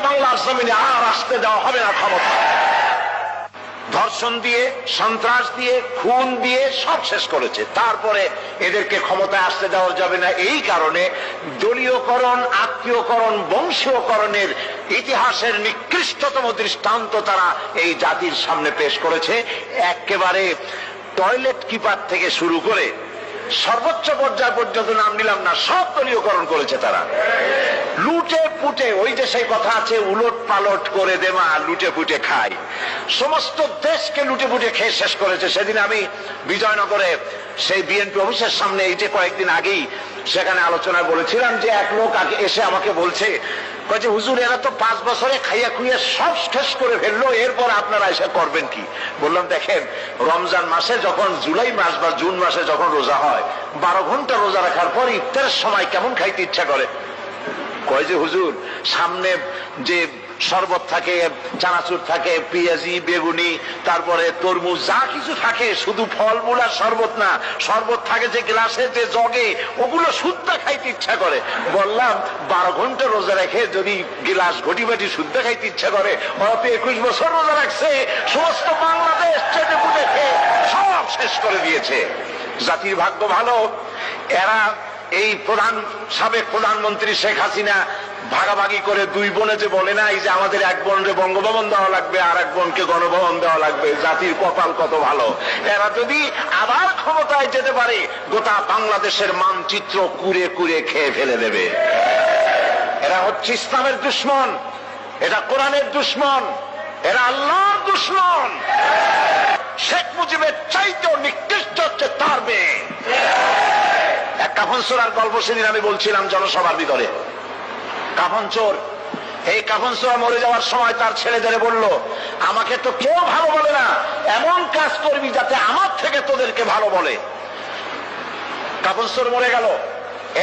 বাংলার জমিনে আর আসতে দেওয়া হবে না ক্ষমতা। ধর্ষণ দিয়ে, সন্ত্রাস দিয়ে, খুন দিয়ে সব শেষ করেছে। তারপরে এদেরকে ক্ষমতায় আসতে দেওয়া যাবে না, এই কারণে দলীয়করণ, আত্মীয়করণ, বংশীয়করণের ইতিহাসের নিকৃষ্টতম দৃষ্টান্ত তারা এই জাতির সামনে পেশ করেছে। একেবারে টয়লেট কিপার থেকে শুরু করে সর্বোচ্চ পর্যায় পর্যন্ত নাম নিলাম না, সব দলীয়করণ করেছে তারা। লুটে পুটে, ওই যে সেই কথা আছে, উলট পালট করে দেমা লুটে পুটে খায়, সমস্ত দেশকে লুটে পুটে খেয়ে শেষ করেছে। সেদিন আমি বিজয়নগরে সেই বিএনপি অফিসের সামনে, এই যে কয়েকদিন আগেই সেখানে আলোচনায় বলেছিলাম যে এক লোক আগে এসে আমাকে বলছে, কয়েছে হুজুর এরা তো 5 বছরে খাইয়া খুইয়া সব শেষ করে ফেললো, এরপর আপনারা এসে করবেন কি? বললাম দেখেন, রমজান মাসে যখন, জুলাই মাস বা জুন মাসে যখন রোজা হয়, 12 ঘন্টা রোজা রাখার পর ইফতারের সময় কেমন খাইতে ইচ্ছা করে? কয় যে হুজুর সামনে যে শরবত থাকে, চানাচুর থাকে, পেঁয়াজি, বেগুনি, তারপরে তরমুজ, যা কিছু থাকে, শুধু ফলমূল আর শরবত না, শরবত থাকে যে গ্লাসে, যে জগে, ওগুলো শুদ্ধা খাইতে ইচ্ছা করে। বললাম 12 ঘন্টা রোজা রেখে যদি গ্লাস ঘটি বাটি শুদ্ধা খাইতে ইচ্ছা করে, ওরা তো 21 বছর রোজা রাখছে, সমস্ত বাংলাদেশ চেটে পুটে খেয়ে সব শেষ করে দিয়েছে। জাতির ভাগ্য ভালো, এরা এই সাবেক প্রধানমন্ত্রী শেখ হাসিনা ভাগাভাগি করে 2 বোনে যে বলে না, এই যে আমাদের এক বোনকে বঙ্গভবন দেওয়া লাগবে আর এক বোনকে গণভবন দেওয়া লাগবে, জাতির কপাল কত ভালো। এরা যদি আবার ক্ষমতায় যেতে পারে, গোটা বাংলাদেশের মানচিত্র কুরে কুরে খেয়ে ফেলে দেবে। এরা হচ্ছে ইসলামের দুশমন, এটা কোরআনের দুশমন, এরা আল্লাহর দুশমন। শেখ মুজিবের চাইতেও নিকৃষ্ট হচ্ছে তার মেয়ে। এক কাফন চোরার গল্প সেদিন আমি বলছিলাম জনসভার ভিতরে। কাফন চোর, এই কাফন চোরা মরে যাওয়ার সময় তার ছেলেদের বলল, আমাকে তো কেউ ভালো বলে না, এমন কাজ করবি যাতে আমার থেকে তোদেরকে ভালো বলে। কাফন চোর মরে গেল।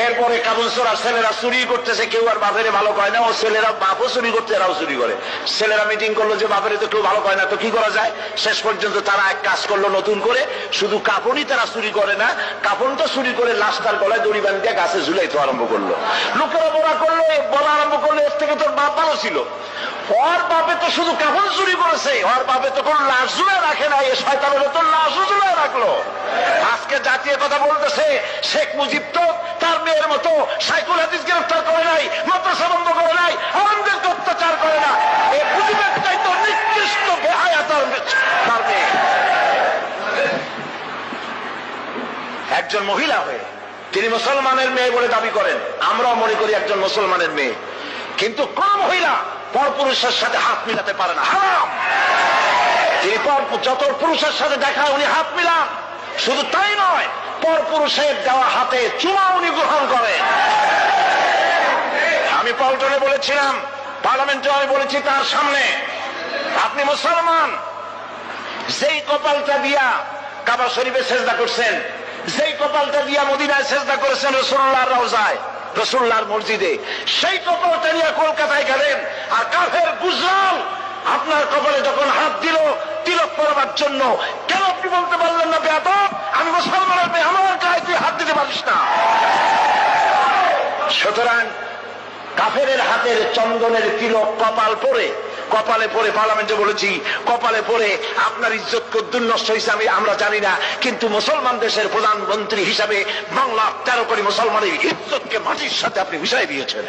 এরপরে কাফন চোর আর ছেলেরা চুরি করতেছে, কেউ আর বাপেরে ভালো কয় না, ও ছেলেরা বাপও চুরি করতে, এরাও চুরি করে। ছেলেরা মিটিং করলো যে বাপেরে তো কেউ ভালো কয় না, তো কি করা যায়? শেষ পর্যন্ত তারা এক কাজ করলো নতুন করে, শুধু কাপড়ই তারা চুরি করে না, কাপড়টা চুরি করে লাশটার গলায় দড়ি বাঁধিয়ে গাছে ঝুলাইতে আরম্ভ করলো। লোকেরা বলা আরম্ভ করলো, এর থেকে তোর বাপ ভালো ছিল। ওর বাপে তো শুধু কাপড় চুরি করেছে, ওর বাপে তো কোন লাশ ঝুলে রাখে না, এ শয়তানের তো লাশও ঝুলে রাখলো। আজকে জাতীয় কথা বলতেছে, শেখ মুজিব তো তার মেয়ের মতো সাইকুল হাদিস গ্রেফতার করে নাই, মাদ্রাসা বন্ধ করে নাই, আলেমদেরকে অত্যাচার করে না। এই মুজিবের চাইতে নিকৃষ্ট বেহায়া তার মেয়ে। একজন মহিলা হয়ে তিনি মুসলমানের মেয়ে বলে দাবি করেন, আমরাও মনে করি একজন মুসলমানের মেয়ে, কিন্তু কোন মহিলা পরপুরুষের সাথে হাত মিলাতে পারে না, হারাম। তিনি যত পুরুষের সাথে দেখা উনি হাত মিলান, শুধু তাই নয়, পরপুরুষের দেওয়া হাতে চুমা উনি গ্রহণ করেন। আমি পল্টনে বলেছিলাম, পার্লামেন্টে আমি বলেছি তার সামনে, আপনি মুসলমান, যেই কপালটা দিয়া কাবা শরীফে সেজদা করছেন, যেই কপালটা দিয়া মদিনায় সেজদা করেছেন রাসূলুল্লাহর রওজায়, রাসূলুল্লাহর মসজিদে, সেই কপালটা নিয়ে কলকাতায় গেলেন, আর কাফের গুজরাল আপনার কপালে যখন হাত দিল তিলক পরবার জন্য, কেন আপনি বলতে পারলেন না, বেয়াদব, আমি মুসলমানের মেয়ে, আমার গায়ে তুই হাত দিতে পারিস না? সুতরাং কাফেরের হাতের চন্দনের তিলক কপালে পরে পার্লামেন্টে বলেছি, কপালে পরে আপনার ইজ্জত কদ্দুর নষ্ট হয়েছে আমরা জানি না, কিন্তু মুসলমান দেশের প্রধানমন্ত্রী হিসাবে বাংলা 13 কোটি মুসলমানের ইজ্জতকে মাটির সাথে আপনি মিশাই দিয়েছেন।